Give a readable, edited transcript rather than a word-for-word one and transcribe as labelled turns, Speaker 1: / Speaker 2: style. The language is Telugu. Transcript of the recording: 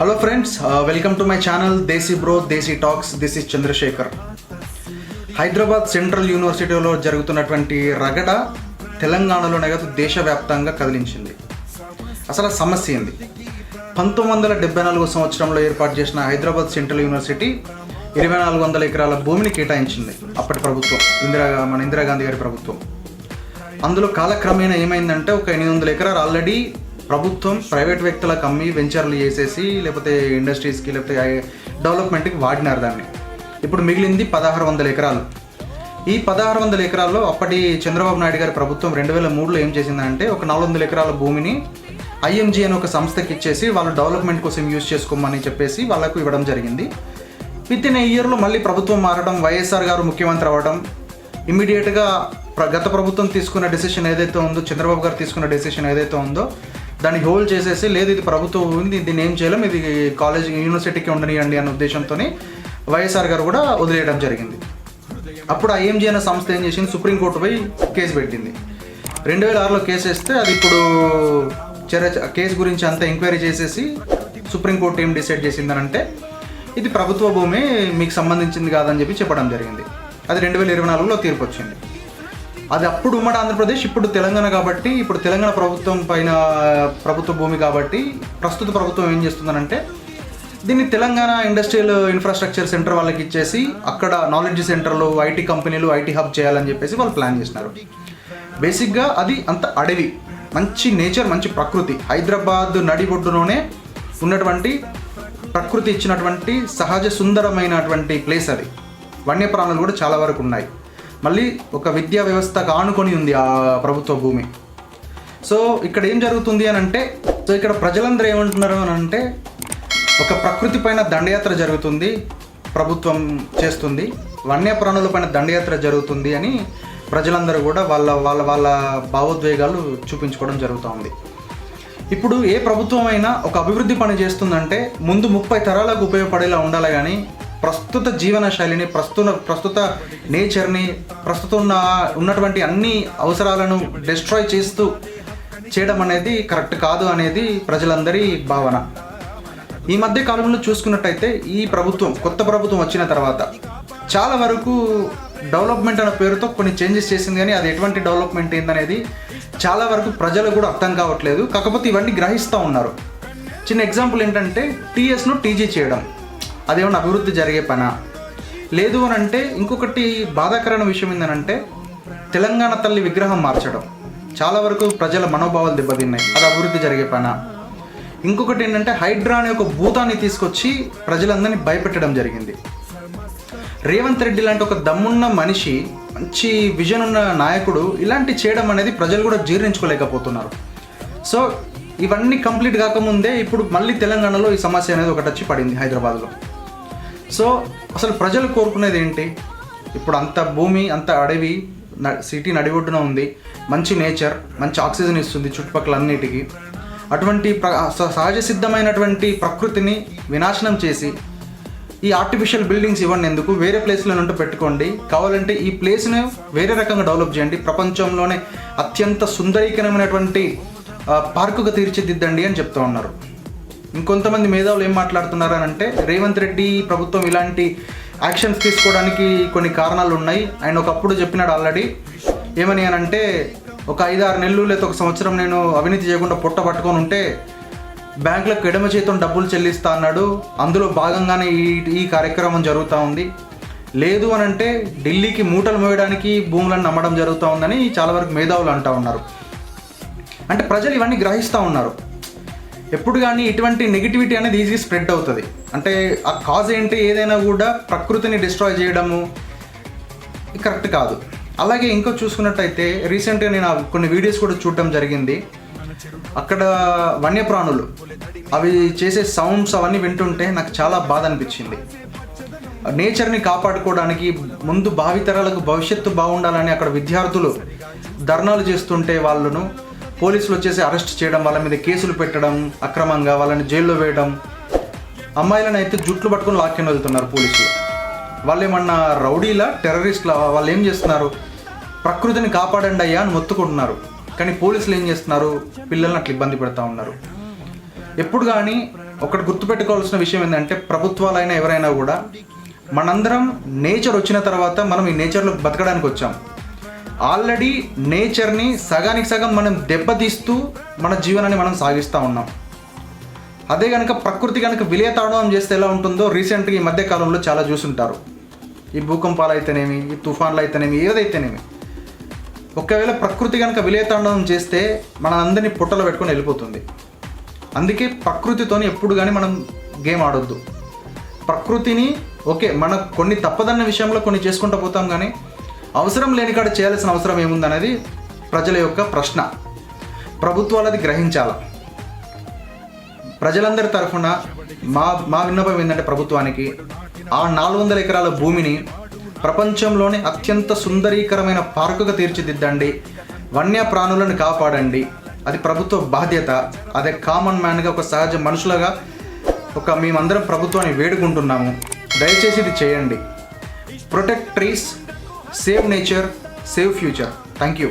Speaker 1: Hello friends, welcome to my channel Desi bro Desi talks. This is Chandrashekhar. Hyderabad central యూనివర్సిటీలో జరుగుతున్నటువంటి రగడ తెలంగాణలోనే కాదు దేశవ్యాప్తంగా కదిలించింది. అసలు సమస్య ఏంది? 1974 సంవత్సరంలో ఏర్పాటు చేసిన హైదరాబాద్ సెంట్రల్ యూనివర్సిటీ 2400 ఎకరాల భూమిని కేటాయించింది అప్పటి ప్రభుత్వం, మన ఇందిరాగాంధీ గారి ప్రభుత్వం. అందులో కాలక్రమేణా ఏమైందంటే ఒక 800 ఎకరాలు ఆల్రెడీ ప్రభుత్వం ప్రైవేట్ వ్యక్తులకు అమ్మి వెంచర్లు చేసేసి లేకపోతే ఇండస్ట్రీస్కి లేకపోతే డెవలప్మెంట్కి వాడినారు దాన్ని. ఇప్పుడు మిగిలింది 1600 ఎకరాలు. ఈ 1600 ఎకరాల్లో అప్పటి చంద్రబాబు నాయుడు గారి ప్రభుత్వం 2003లో ఏం చేసిందంటే ఒక 400 ఎకరాల భూమిని IMG అని ఒక సంస్థకి ఇచ్చేసి వాళ్ళు డెవలప్మెంట్ కోసం యూజ్ చేసుకోమని చెప్పేసి వాళ్ళకు ఇవ్వడం జరిగింది. విత్ ఇన్ ఇయర్లో మళ్ళీ ప్రభుత్వం మారడం, వైఎస్ఆర్ గారు ముఖ్యమంత్రి అవ్వడం, ఇమ్మీడియట్గా గత ప్రభుత్వం తీసుకున్న డెసిషన్ ఏదైతే ఉందో, చంద్రబాబు గారు తీసుకున్న డెసిషన్ ఏదైతే ఉందో దాన్ని హోల్డ్ చేసేసి లేదు ఇది ప్రభుత్వం ఉంది, దీన్ని ఏం చేయలేం, ఇది కాలేజ్ యూనివర్సిటీకి ఉండనియండి అనే ఉద్దేశంతో వైఎస్ఆర్ గారు కూడా వదిలేయడం జరిగింది. అప్పుడు IMG అనే సంస్థ ఏం చేసింది, సుప్రీంకోర్టు పోయి కేసు పెట్టింది. 2006లో కేసు వేస్తే అది ఇప్పుడు కేసు గురించి అంతా ఎంక్వైరీ చేసేసి సుప్రీంకోర్టు ఏం డిసైడ్ చేసిందనంటే ఇది ప్రభుత్వ భూమి, మీకు సంబంధించింది కాదని చెప్పడం జరిగింది. అది 2024లో తీర్పు వచ్చింది. అది అప్పుడు ఉమ్మడి ఆంధ్రప్రదేశ్, ఇప్పుడు తెలంగాణ. కాబట్టి ఇప్పుడు తెలంగాణ ప్రభుత్వం పైన ప్రభుత్వ భూమి కాబట్టి ప్రస్తుత ప్రభుత్వం ఏం చేస్తుందనంటే దీన్ని తెలంగాణ ఇండస్ట్రియల్ ఇన్ఫ్రాస్ట్రక్చర్ సెంటర్ వాళ్ళకి ఇచ్చేసి అక్కడ నాలెడ్జ్ సెంటర్లు, IT కంపెనీలు, IT హబ్ చేయాలని చెప్పేసి వాళ్ళు ప్లాన్ చేసినారు. బేసిక్గా అది అంత అడవి, మంచి నేచర్, మంచి ప్రకృతి. హైదరాబాద్ నడిబొడ్డులోనే ఉన్నటువంటి ప్రకృతి ఇచ్చినటువంటి సహజ సుందరమైనటువంటి ప్లేస్ అది. వన్యప్రాణులు కూడా చాలా వరకు ఉన్నాయి. మళ్ళీ ఒక విద్యా వ్యవస్థకు ఆనుకొని ఉంది ఆ ప్రభుత్వ భూమి. సో ఇక్కడ ఏం జరుగుతుంది అని అంటే, ఇక్కడ ప్రజలందరూ ఏమంటున్నారు అని అంటే ఒక ప్రకృతి పైన దండయాత్ర జరుగుతుంది, ప్రభుత్వం చేస్తుంది, వన్యప్రాణుల పైన దండయాత్ర జరుగుతుంది అని ప్రజలందరూ కూడా వాళ్ళ వాళ్ళ వాళ్ళ భావోద్వేగాలు చూపించుకోవడం జరుగుతూ ఉంది. ఇప్పుడు ఏ ప్రభుత్వం అయినా ఒక అభివృద్ధి పని చేస్తుందంటే ముందు 30 తరాలకు ఉపయోగపడేలా ఉండాలి, కానీ ప్రస్తుత జీవన శైలిని, ప్రస్తుత నేచర్ని, ఉన్నటువంటి అన్ని అవసరాలను డిస్ట్రాయ్ చేస్తూ చేయడం అనేది కరెక్ట్ కాదు అనేది ప్రజలందరి భావన. ఈ మధ్య కాలంలో చూసుకున్నట్టయితే ఈ ప్రభుత్వం, కొత్త ప్రభుత్వం వచ్చిన తర్వాత చాలా వరకు డెవలప్మెంట్ అనే పేరుతో కొన్ని చేంజెస్ చేసింది, కానీ అది ఎటువంటి డెవలప్మెంట్ ఏందనేది చాలా వరకు ప్రజలు కూడా అర్థం కావట్లేదు. కాకపోతే ఇవన్నీ గ్రహిస్తూ ఉన్నారు. చిన్న ఎగ్జాంపుల్ ఏంటంటే TSను TG చేయడం, అదేమన్నా అభివృద్ధి జరిగే పనా? లేదు అని అంటే ఇంకొకటి బాధాకరమైన విషయం ఏంటంటే తెలంగాణ తల్లి విగ్రహం మార్చడం, చాలా వరకు ప్రజల మనోభావాలు దెబ్బతిన్నాయి. అది అభివృద్ధి జరిగే పనా? ఇంకొకటి ఏంటంటే హైడ్రా అనే ఒక భూతాన్ని తీసుకొచ్చి ప్రజలందరినీ భయపెట్టడం జరిగింది. రేవంత్ రెడ్డి లాంటి ఒక దమ్మున్న మనిషి, మంచి విజన్ ఉన్న నాయకుడు ఇలాంటి చేయడం అనేది ప్రజలు కూడా జీర్ణించుకోలేకపోతున్నారు. సో ఇవన్నీ కంప్లీట్ కాకముందే ఇప్పుడు మళ్ళీ తెలంగాణలో ఈ సమస్య అనేది ఒకటి వచ్చి పడింది హైదరాబాద్లో. సో అసలు ప్రజలు కోరుకునేది ఏంటి? ఇప్పుడు అంత భూమి, అంత అడవి, సిటీ నడిబొడ్డున ఉంది, మంచి నేచర్, మంచి ఆక్సిజన్ ఇస్తుంది చుట్టుపక్కల అన్నిటికీ. అటువంటి సహజ సిద్ధమైనటువంటి ప్రకృతిని వినాశనం చేసి ఈ ఆర్టిఫిషియల్ బిల్డింగ్స్ ఇవ్వండి, ఎందుకు వేరే ప్లేస్లో ఉంటూ పెట్టుకోండి, కావాలంటే ఈ ప్లేస్ని వేరే రకంగా డెవలప్ చేయండి, ప్రపంచంలోనే అత్యంత సుందరీకరమైనటువంటి పార్కుగా తీర్చిదిద్దండి అని చెప్తూ ఉన్నారు. ఇంకొంతమంది మేధావులు ఏం మాట్లాడుతున్నారు అని అంటే రేవంత్ రెడ్డి ప్రభుత్వం ఇలాంటి యాక్షన్స్ తీసుకోవడానికి కొన్ని కారణాలు ఉన్నాయి. ఆయన ఒకప్పుడు చెప్పినాడు ఆల్రెడీ, ఏమని అని అంటే ఒక 5-6 నెలలు లేదా ఒక సంవత్సరం నేను అవినీతి చేయకుండా పొట్ట పట్టుకొని ఉంటే బ్యాంకులకు ఎడమ చేతితో డబ్బులు చెల్లిస్తా అన్నాడు. అందులో భాగంగానే ఈ కార్యక్రమం జరుగుతూ ఉంది. లేదు అని అంటే ఢిల్లీకి మూటలు మోయడానికి భూములను అమ్మడం జరుగుతూ ఉందని చాలా వరకు మేధావులు అంటూ ఉన్నారు. అంటే ప్రజలు ఇవన్నీ గ్రహిస్తూ ఉన్నారు. ఎప్పుడు కానీ ఇటువంటి నెగిటివిటీ అనేది ఈజీగా స్ప్రెడ్ అవుతుంది. అంటే ఆ కాజ్ ఏంటి, ఏదైనా కూడా ప్రకృతిని డిస్ట్రాయ్ చేయడము కరెక్ట్ కాదు. అలాగే ఇంకో చూసుకున్నట్టయితే రీసెంట్గా నేను కొన్ని వీడియోస్ కూడా చూడటం జరిగింది. అక్కడ వన్యప్రాణులు అవి చేసే సౌండ్స్ అవన్నీ వింటుంటే నాకు చాలా బాధ అనిపించింది. నేచర్ని కాపాడుకోవడానికి ముందు భావితరాలకు భవిష్యత్తు బాగుండాలని అక్కడ విద్యార్థులు ధర్నాలు చేస్తుంటే వాళ్ళను పోలీసులు వచ్చేసి అరెస్ట్ చేయడం, వాళ్ళ మీద కేసులు పెట్టడం, అక్రమంగా వాళ్ళని జైల్లో వేయడం, అమ్మాయిలను అయితే జుట్లు పట్టుకొని లాక్కొని వెళ్తున్నారు పోలీసులు. వాళ్ళు ఏమన్నా రౌడీలా, టెర్రరిస్ట్లా? వాళ్ళు ఏం చేస్తున్నారు, ప్రకృతిని కాపాడండి అయ్యా అని మొత్తుకుంటున్నారు. కానీ పోలీసులు ఏం చేస్తున్నారు, పిల్లల్ని అట్లా ఇబ్బంది పెడతా ఉన్నారు. ఎప్పుడు కానీ ఒకటి గుర్తుపెట్టుకోవాల్సిన విషయం ఏంటంటే ప్రభుత్వాలైనా ఎవరైనా కూడా మనందరం నేచర్ వచ్చిన తర్వాత మనం ఈ నేచర్లో బతకడానికి వచ్చాం. ఆల్రెడీ నేచర్ని సగానికి సగం మనం దెబ్బతీస్తూ మన జీవనాన్ని మనం సాగిస్తూ ఉన్నాం. అదే కనుక ప్రకృతి కనుక విలయతాండవం చేస్తే ఎలా ఉంటుందో రీసెంట్గా ఈ మధ్య కాలంలో చాలా చూసుంటారు. ఈ భూకంపాలు అయితేనేమి, ఈ తుఫాన్లు అయితేనేమి, ఏదైతేనేమి, ఒకవేళ ప్రకృతి కనుక విలయతాండవం చేస్తే మన అందరినీ పుట్టలో పెట్టుకొని వెళ్ళిపోతుంది. అందుకే ప్రకృతితోని ఎప్పుడు కానీ మనం గేమ్ ఆడొద్దు. ప్రకృతిని ఓకే మన కొన్ని తప్పదన్న విషయంలో కొన్ని చేసుకుంటూ పోతాం, కానీ అవసరం లేని కాడ చేయాల్సిన అవసరం ఏముందనేది ప్రజల యొక్క ప్రశ్న. ప్రభుత్వాలు అది గ్రహించాలి. ప్రజలందరి తరఫున మా విన్నపం ఏంటంటే ప్రభుత్వానికి ఆ 400 ఎకరాల భూమిని ప్రపంచంలోనే అత్యంత సుందరీకరమైన పార్కుగా తీర్చిదిద్దండి, వన్యప్రాణులను కాపాడండి. అది ప్రభుత్వ బాధ్యత. అదే కామన్ మ్యాన్గా, ఒక సహజ మనుషులుగా మేమందరం ప్రభుత్వాన్ని వేడుకుంటున్నాము. దయచేసి ఇది చేయండి. Protect trees, save nature, save future. Thank you.